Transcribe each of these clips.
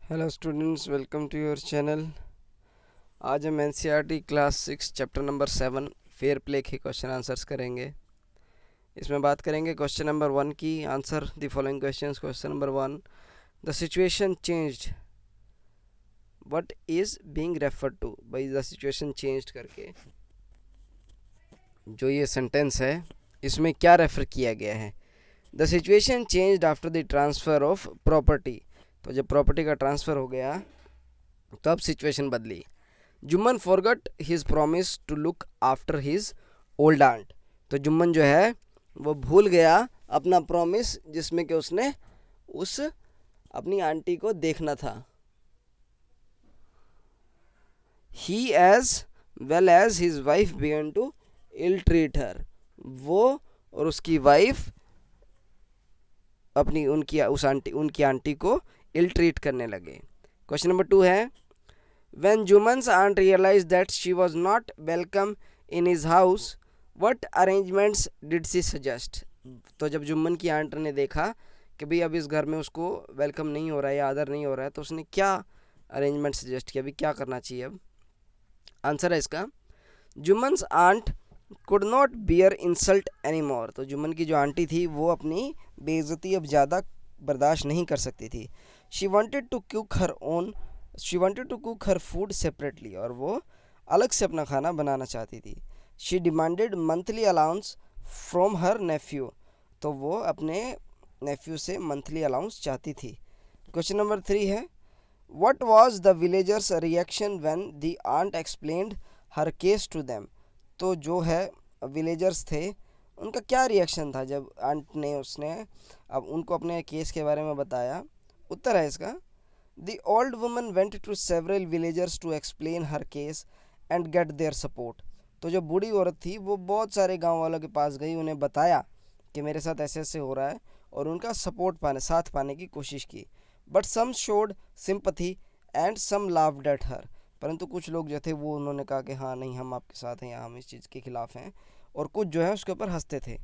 Hello students, welcome to your channel. आज हम NCERT class 6 chapter number 7 fair play के question answers करेंगे। इसमें बात करेंगे क्वेश्चन नंबर 1 की। Answer the following questions. Question number 1, the situation changed, what is being referred to. भाई the situation changed करके जो ये सेंटेंस है इसमें क्या रेफर किया गया है। The situation changed after the transfer of property. तो जब प्रॉपर्टी का ट्रांसफ़र हो गया तो अब सिचुएशन बदली। Jumman forgot his promise to look after his old aunt. तो जुम्मन जो है वो भूल गया अपना प्रॉमिस जिसमें कि उसने उस अपनी आंटी को देखना था। He as well as his wife began to ill treat her. वो और उसकी वाइफ अपनी उनकी आंटी को इल ट्रीट करने लगे। क्वेश्चन नंबर 2 है, when Juman's aunt realized that she was not welcome in his house, what arrangements did she suggest। तो जब जुम्मन की आंट ने देखा कि भाई अब इस घर में उसको वेलकम नहीं हो रहा है या आदर नहीं हो रहा है, तो उसने क्या अरेंजमेंट सजेस्ट किया, अभी क्या करना चाहिए। अब आंसर है इसका, Jumman's aunt could not bear insult any more. तो जुम्मन की जो आंटी थी वो अपनी बेइज्जती अब ज़्यादा बर्दाश्त नहीं कर सकती थी। She wanted to cook her food separately. और वो अलग से अपना खाना बनाना चाहती थी। She demanded monthly allowance from her nephew. तो वो अपने नेफ्यू से मंथली अलाउंस चाहती थी। क्वेश्चन नंबर 3 है, what was the villagers reaction when the aunt explained her case to them. तो जो है विलेजर्स थे उनका क्या रिएक्शन था जब आंट ने उसने अब उनको अपने केस के बारे में बताया। उत्तर है इसका, The old woman went to several villagers to explain her case and get their support। तो जो बूढ़ी औरत थी वो बहुत सारे गांव वालों के पास गई, उन्हें बताया कि मेरे साथ ऐसे ऐसे हो रहा है और उनका साथ पाने की कोशिश की। But some showed sympathy and some laughed at her. परंतु कुछ लोग जो थे वो उन्होंने कहा कि हाँ नहीं, हम आपके साथ हैं या हम इस चीज़ के खिलाफ हैं, और कुछ जो है उसके ऊपर हंसते थे।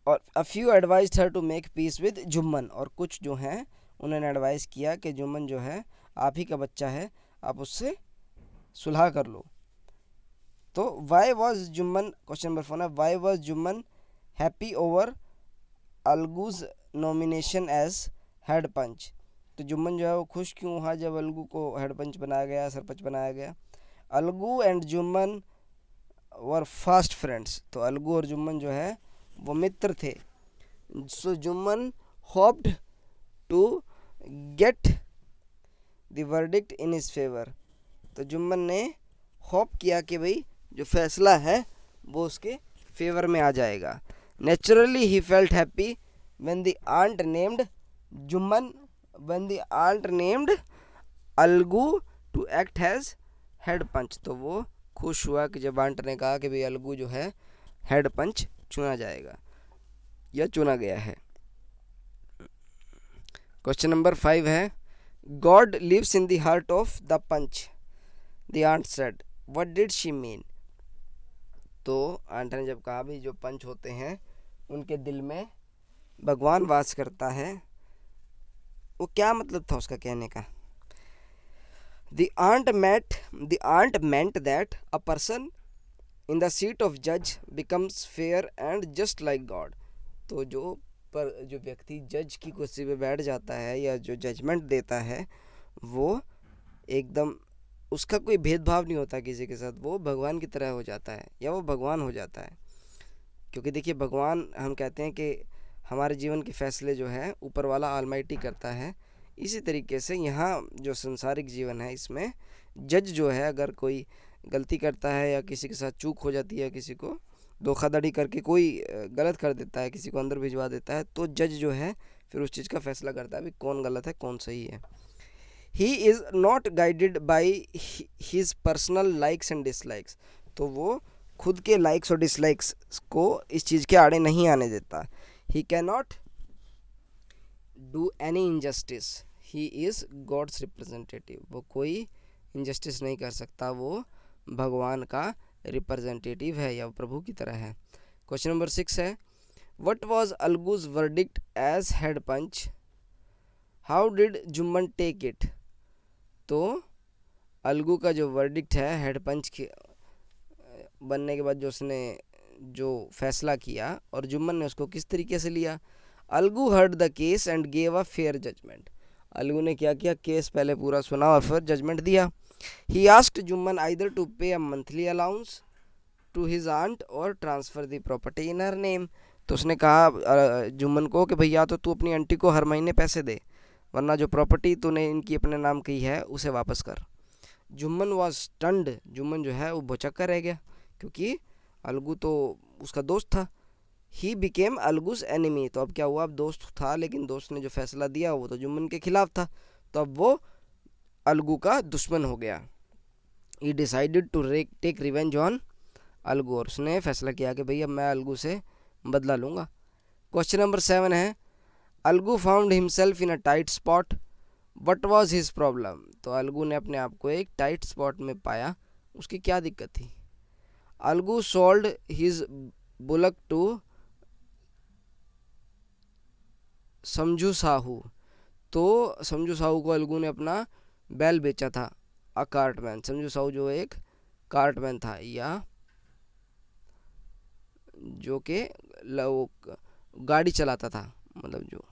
और a few advised her to make peace with Jumman. और कुछ जो हैं उन्होंने एडवाइस किया कि जुम्मन जो है आप ही का बच्चा है, आप उससे सुलह कर लो। तो why was Jumman, question number 4 है, why was Jumman happy over Algu's nomination as head panch. तो जुम्मन जो है वो खुश क्यों हुआ जब अलगू को हेड पंच बनाया गया, सरपंच बनाया गया। Algu and Jumman were fast friends. तो अलगू और जुम्मन जो है वो मित्र थे। So Jumman hoped to get the verdict in his favour. तो जुम्मन ने होप किया कि भाई जो फैसला है वो उसके फेवर में आ जाएगा। Naturally he felt happy when the aunt named Jumman when the aunt named Algu to act as head panch. तो वो खुश हुआ कि जब आंट ने कहा कि भाई अलगू जो है हेड पंच चुना जाएगा या चुना गया है। क्वेश्चन नंबर 5 है, God lives in the heart of the panch, the aunt said, what did she mean. तो आंट ने जब कहा भाई जो पंच होते हैं उनके दिल में भगवान वास करता है, वो क्या मतलब था उसका कहने का। The aunt meant that a person in the seat of जज becomes fair and just like God. तो जो व्यक्ति जज की कुर्सी पे बैठ जाता है या जो जजमेंट देता है वो एकदम उसका कोई भेदभाव नहीं होता किसी के साथ, वो भगवान की तरह हो जाता है या वो भगवान हो जाता है। क्योंकि देखिए भगवान, हम कहते हैं कि हमारे जीवन के फैसले जो है ऊपर वाला ऑलमाइटी करता है। इसी तरीके से यहाँ जो संसारिक जीवन है इसमें जज जो है अगर कोई गलती करता है या किसी के साथ चूक हो जाती है, किसी को धोखाधड़ी करके कोई गलत कर देता है, किसी को अंदर भिजवा देता है, तो जज जो है फिर उस चीज़ का फैसला करता है भी कौन गलत है कौन सही है। He is not guided by his personal likes and dislikes. तो वो खुद के लाइक्स और डिसलाइक्स को इस चीज़ के आड़े नहीं आने देता। He can not do any injustice, he is God's representative. वो कोई इनजस्टिस नहीं कर सकता, वो भगवान का रिप्रेजेंटेटिव है या प्रभु की तरह है। क्वेश्चन नंबर 6 है, what was Algu's verdict as head panch. How did Jumman take it? तो अलगू का जो वर्डिक्ट है हेड पंच के बनने के बाद जो उसने जो फैसला किया और जुम्मन ने उसको किस तरीके से लिया। Algu heard the case and gave a fair judgement. Algu ने क्या किया, केस पहले पूरा सुना और फिर जजमेंट दिया। He asked Jumman either to pay a monthly allowance to his aunt और transfer the property in her name. तो उसने कहा जुम्मन को कि भैया तो तू अपनी आंटी को हर महीने पैसे दे, वरना जो प्रॉपर्टी तूने इनकी अपने नाम की है उसे वापस कर। Jumman was stunned. जुम्मन जो है वो भौचक्का रह गया, क्योंकि अलगू तो उसका दोस्त था। He became Algu's enemy. तो अब क्या हुआ, अब दोस्त था लेकिन दोस्त ने जो फैसला दिया वो तो जुम्मन के खिलाफ था, तो अब वो अलगू का दुश्मन हो गया। He decided to take revenge on Algu. और उसने फैसला किया कि भैया मैं अलगू से बदला लूँगा। क्वेश्चन नंबर 7 है, Algu found himself in a tight spot, what was his problem? तो अलगू ने अपने आप को एक टाइट स्पॉट में पाया, उसकी क्या दिक्कत थी? Algu sold his bullock to Samjhu Sahu. तो समझू साहू को अलगू ने अपना बैल बेचा था। अ कार्टमैन। समझू साहू जो एक कार्टमैन था, या जो कि गाड़ी चलाता था, मतलब जो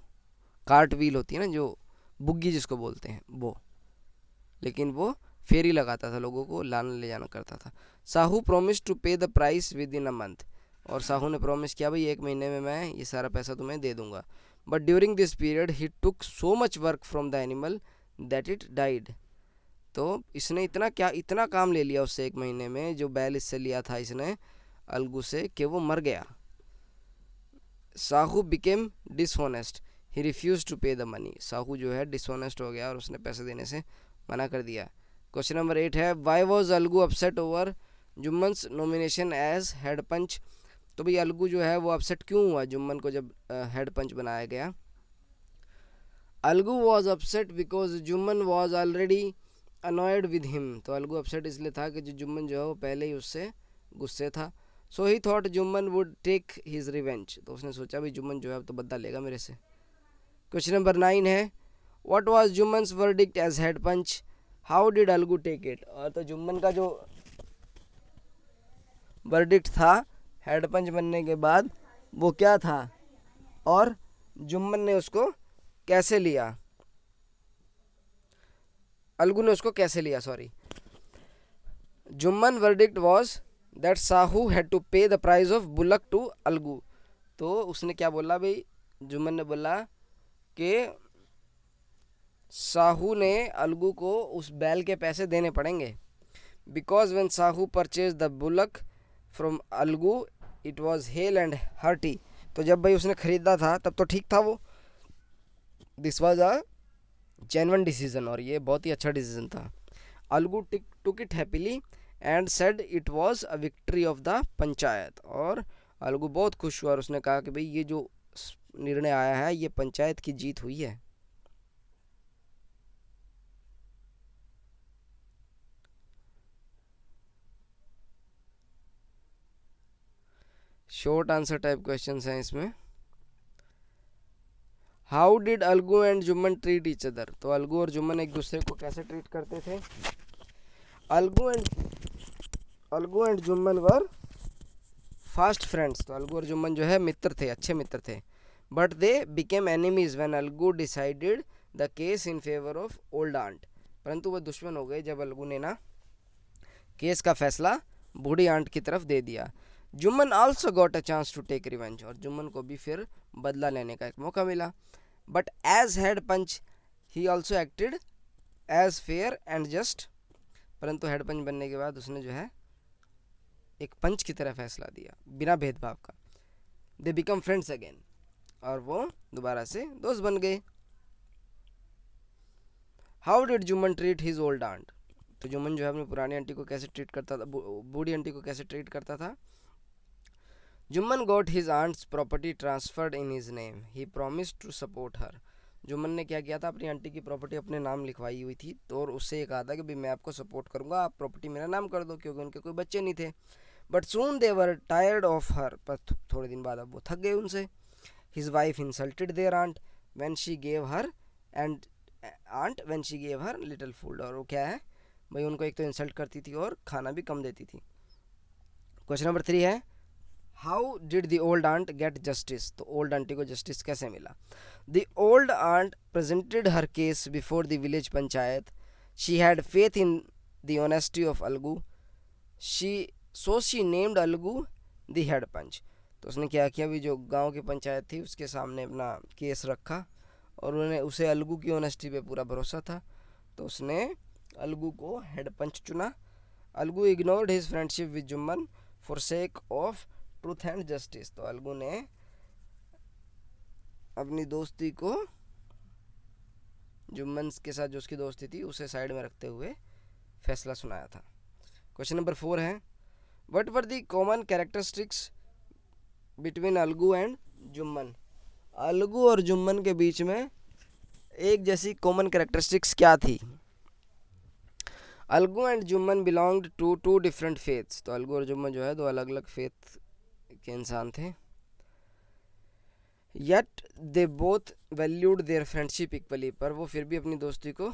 कार्ट व्हील होती है ना, जो बुग्गी जिसको बोलते हैं वो, लेकिन वो फेरी लगाता था, लोगों को लाना ले जाना करता था। Sahu promise to pay the price with in a month. और साहू ने प्रॉमिस किया भाई 1 महीने में मैं ये सारा पैसा तुम्हें दे दूंगा। But during this period he took so much work from the animal that it died. तो इसने इतना काम ले लिया उससे 1 महीने में, जो बैल इससे लिया था इसने अलगू से, कि वो मर गया। Sahu became dishonest. He refuse to pay the money. Sahu जो है डिसऑनेस्ट हो गया और उसने पैसे देने से मना कर दिया। क्वेश्चन नंबर 8 है, why was Algu upset over Jumman's nomination as head panch? तो भाई अलगू जो है वो अपसेट क्यों हुआ जुम्मन को जब हेड पंच बनाया गया? Algu was upset because Jumman was already annoyed with him. तो अलगू अपसेट इसलिए था कि जो जुम्मन जो है वो पहले ही उससे गुस्से था। So he thought Jumman would take his revenge. तो उसने सोचा भाई जुम्मन जो है अब तो बदला लेगा मेरे से। क्वेश्चन नंबर 9 है, what was Jumman's verdict as head panch, how did Algu take it? और तो जुम्मन का जो वर्डिक्ट था हेड पंच बनने के बाद वो क्या था, और जुम्मन ने उसको कैसे लिया, अलगू ने उसको कैसे लिया, sorry. Jumman verdict was that Sahu had to pay the price of bullock to Algu. तो उसने क्या बोला भाई, जुम्मन ने बोला कि साहू ने अलगू को उस बैल के पैसे देने पड़ेंगे। Because when Sahu purchase the bullock from Algu it was hello and hearty. तो जब भाई उसने ख़रीदा था तब तो ठीक था वो, this was a genuine decision, और ये बहुत ही अच्छा डिसीजन था। Algu took it happily and said it was a victory of the panchayat. और अलगू बहुत खुश हुआ और उसने कहा कि भाई ये जो निर्णय आया है ये पंचायत की जीत हुई है। शॉर्ट आंसर टाइप क्वेश्चंस हैं इसमें। How did Algu and Jumman treat each other? तो अलगू और जुम्मन एक दूसरे को कैसे ट्रीट करते थे? Algu and Jumman were fast friends. तो अलगू और जुम्मन जो है मित्र थे, अच्छे मित्र थे। But they became enemies when Algu decided the case in favour of old aunt. परंतु वह दुश्मन हो गए जब अलगू ने ना केस का फैसला बूढ़ी आंट की तरफ दे दिया। Jumman also got a chance to take revenge. और जुम्मन को भी फिर बदला लेने का एक मौका मिला। But as head panch he also acted as fair and just. परंतु हेड पंच बनने के बाद उसने जो है एक पंच की तरह फैसला दिया, बिना भेदभाव का। They become friends again. और वो दोबारा से दोस्त बन गए। How did Jumman treat his old aunt? तो जुम्मन जो है अपनी पुरानी आंटी को कैसे ट्रीट करता था, बूढ़ी आंटी को कैसे ट्रीट करता था? Jumman got his aunt's property transferred in his name. He promised to support her. Jumman ने क्या किया था, अपनी आंटी की प्रॉपर्टी अपने नाम लिखवाई हुई थी, तो और उससे ये कहा था कि भाई मैं आपको सपोर्ट करूंगा, आप प्रॉपर्टी मेरा नाम कर दो, क्योंकि उनके कोई बच्चे नहीं थे। But soon they were tired of her. पर थोड़े दिन बाद अब वो थक गए उनसे। His wife insulted their aunt when she gave her and aunt when she gave her little food. और वो क्या है भाई, उनको एक तो इंसल्ट करती थी और खाना भी कम देती थी। क्वेश्चन नंबर 3 है how did the old aunt get justice. तो ओल्ड आंटी को जस्टिस कैसे मिला। The old aunt presented her case before the village panchayat. She had faith in the honesty of Algu. She named Algu the head panch. तो उसने क्या किया, भी जो गांव की पंचायत थी उसके सामने अपना केस रखा और उसे अलगू की ऑनेस्टी पे पूरा भरोसा था, तो उसने अलगू को हेड पंच चुना। Algu ignored his friendship with Jumman for sake of truth and justice. तो अलगू ने अपनी दोस्ती को, जुम्मन के साथ जो उसकी दोस्ती थी उसे साइड में रखते हुए फैसला सुनाया था। क्वेश्चन नंबर 4 है what were the common characteristics between Algu and Jumman. Algu और जुम्मन के बीच में एक जैसी कॉमन कैरेक्टरिस्टिक्स क्या थी। Algu and Jumman belonged to two different faiths. तो अलगू और जुम्मन जो है दो अलग अलग फेथ के इंसान थे। Yet they both valued their friendship equally. पर वो फिर भी अपनी दोस्ती को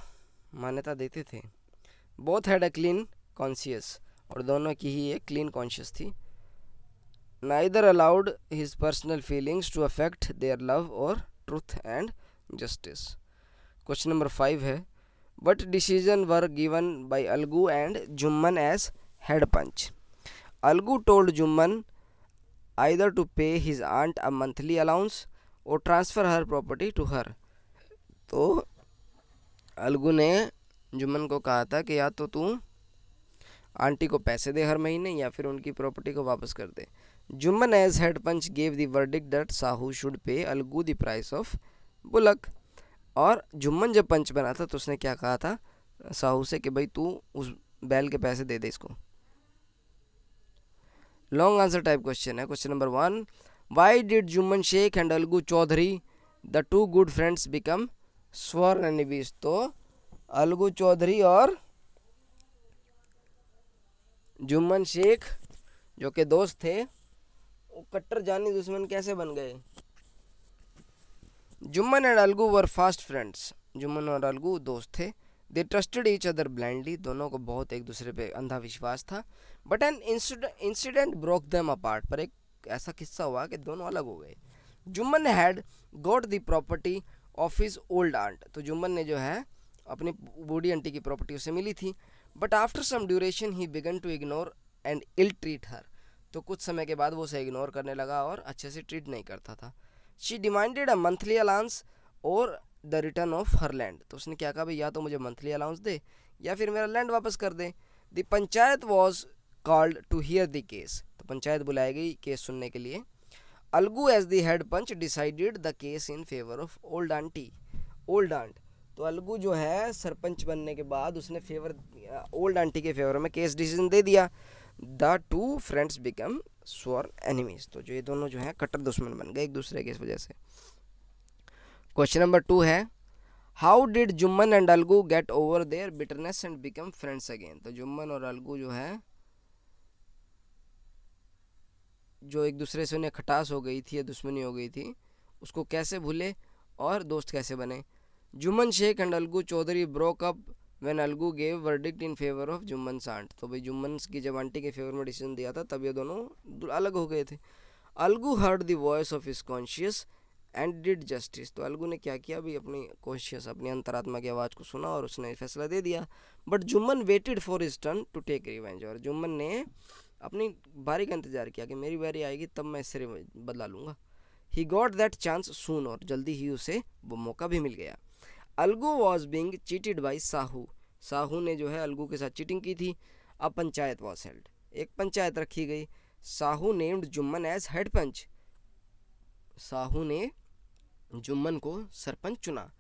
मान्यता देते थे। Both had a clean conscious. और दोनों की ही एक क्लीन कॉन्शियस थी। Neither allowed his personal feelings to affect their love or truth and justice. Question number 5 है what decision were given by Algu and Jumman as head punch. Algu told Jumman either to pay his aunt a monthly allowance or transfer her property to her. तो अलगू ने जुम्मन को कहा था कि या तो तू आंटी को पैसे दे हर महीने या फिर उनकी प्रॉपर्टी को वापस कर दे। Jumman as head panch gave the verdict that Sahu should pay Algu the price of bullock. और जुम्मन जब पंच बना था तो उसने क्या कहा था साहू से कि भाई तू उस बैल के पैसे दे दे इसको। लॉन्ग आंसर टाइप क्वेश्चन है। Question number 1 why did Jumman Shaikh and Algu Chaudhary the two good friends become sworn enemies. तो अलगू चौधरी और जुम्मन शेख जो के दोस्त थे वो कट्टर जानी दुश्मन कैसे बन गए। Jumman and Algu were fast friends. Jumman और अलगू दोस्त थे। दे ट्रस्टेड ईच अदर ब्लाइंडली। दोनों को बहुत एक दूसरे पे अंधा विश्वास था। But an incident broke them apart. पर एक ऐसा किस्सा हुआ कि दोनों अलग हो गए। Jumman had got the property of his old aunt. तो जुम्मन ने जो है अपनी बूढ़ी आंटी की प्रॉपर्टी उसे मिली थी। But after some duration he began to ignore and ill treat her. तो कुछ समय के बाद वो उसे इग्नोर करने लगा और अच्छे से ट्रीट नहीं करता था। She demanded a monthly allowance और the return of her land. तो उसने क्या कहा भाई या तो मुझे मंथली अलाउंस दे या फिर मेरा लैंड वापस कर दे। The panchayat was called to hear the case. तो पंचायत बुलाई गई केस सुनने के लिए। Algu as the head panch decided the case in favour of old aunt. तो अलगू जो है सरपंच बनने के बाद उसने ओल्ड आंटी के फेवर में केस डिसीजन दे दिया। The two friends become sworn enemies. तो जो ये दोनों जो है कट्टर दुश्मन बन गए एक दूसरे की वजह से। क्वेश्चन नंबर 2 है how did Jumman and Algu get over their bitterness and become friends again. तो जुम्मन और अलगू जो है जो एक दूसरे से उन्हें खटास हो गई थी या दुश्मनी हो गई थी उसको कैसे भूले और दोस्त कैसे बने। Jumman Shaikh and Algu Chaudhary broke up when Algu gave verdict in favour of Jumman aunt. तो भाई जुम्मन की जब आंटी के फेवर में डिसीजन दिया था तब ये दोनों अलग हो गए थे। Algu heard the voice of his conscience and did justice. तो अलगू ने क्या किया भाई अपनी कॉन्शियस अपनी अंतरात्मा की आवाज़ को सुना और उसने फैसला दे दिया। But Jumman waited for his turn to take revenge. और जुम्मन ने अपनी बारी का इंतजार किया कि मेरी बारी आएगी तब मैं इससे बदला लूँगा। ही गॉट दैट चांस सून। और जल्दी ही उसे वो मौका भी मिल गया। Algu was being cheated by Sahu. Sahu ने जो है अलगू के साथ चीटिंग की थी। अब पंचायत वॉज हेल्ड। एक पंचायत रखी गई। Sahu named Jumman as head panch. Sahu ने जुम्मन को सरपंच चुना।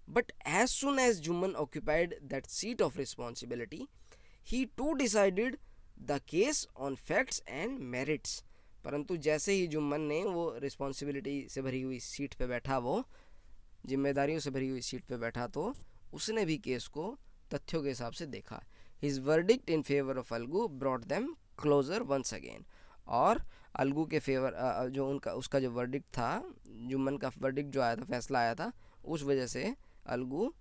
But as soon as Jumman occupied that seat of responsibility he too decided the case on facts and merits. परंतु जैसे ही जुम्मन ने वो रिस्पॉन्सिबिलिटी से भरी हुई सीट पे बैठा, वो जिम्मेदारियों से भरी हुई सीट पे बैठा, तो उसने भी केस को तथ्यों के हिसाब से देखा। His verdict in favour of Algu brought them closer once again. और अलगू के फेवर जो उसका जो वर्डिक्ट था, जुम्मन का वर्डिक्ट जो आया था, फैसला आया था, उस वजह से अलगू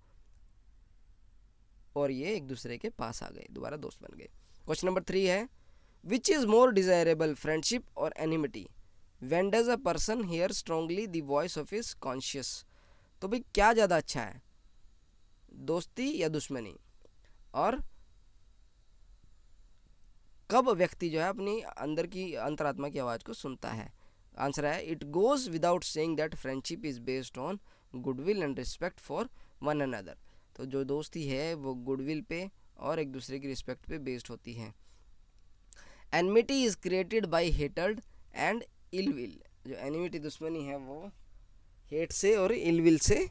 और ये एक दूसरे के पास आ गए, दोबारा दोस्त बन गए। क्वेश्चन नंबर 3 है, which is more desirable, friendship और enmity? When does a person hear strongly the voice of his conscious? तो भाई क्या ज़्यादा अच्छा है, दोस्ती या दुश्मनी? और कब व्यक्ति जो है अपनी अंदर की अंतरात्मा की आवाज़ को सुनता है? आंसर है, it goes without saying that friendship is based on goodwill and respect for one another. तो जो दोस्ती है वो गुडविल पे और एक दूसरे की रिस्पेक्ट पे बेस्ड होती है। Enmity is created by hatred and ill will. जो एनिमिटी दुश्मनी है वो हेट से और इल विल से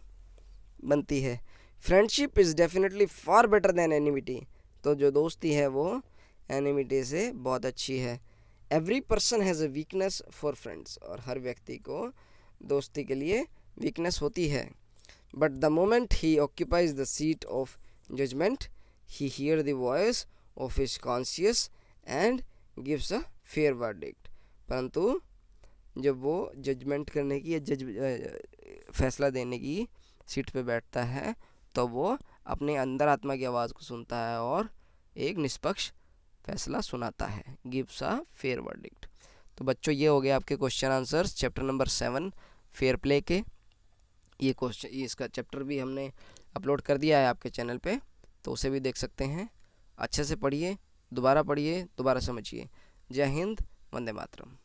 बनती है। Friendship is definitely far better than enmity. तो जो दोस्ती है वो एनिमिटी से बहुत अच्छी है। Every person has a weakness for friends. और हर व्यक्ति को दोस्ती के लिए वीकनेस होती है। But the moment he occupies the seat of judgement he hear the voice of his conscience and gives a fair verdict. परंतु जब वो जजमेंट करने की या फैसला देने की सीट पे बैठता है तो वो अपने अंदर आत्मा की आवाज़ को सुनता है और एक निष्पक्ष फैसला सुनाता है, गिव्स अ फेयर वर्डिक्ट। तो बच्चों ये हो गया आपके question answers chapter number 7 fair play के। ये क्वेश्चन, इसका चैप्टर भी हमने अपलोड कर दिया है आपके चैनल पे, तो उसे भी देख सकते हैं। अच्छे से पढ़िए, दोबारा समझिए। जय हिंद, वंदे मातरम।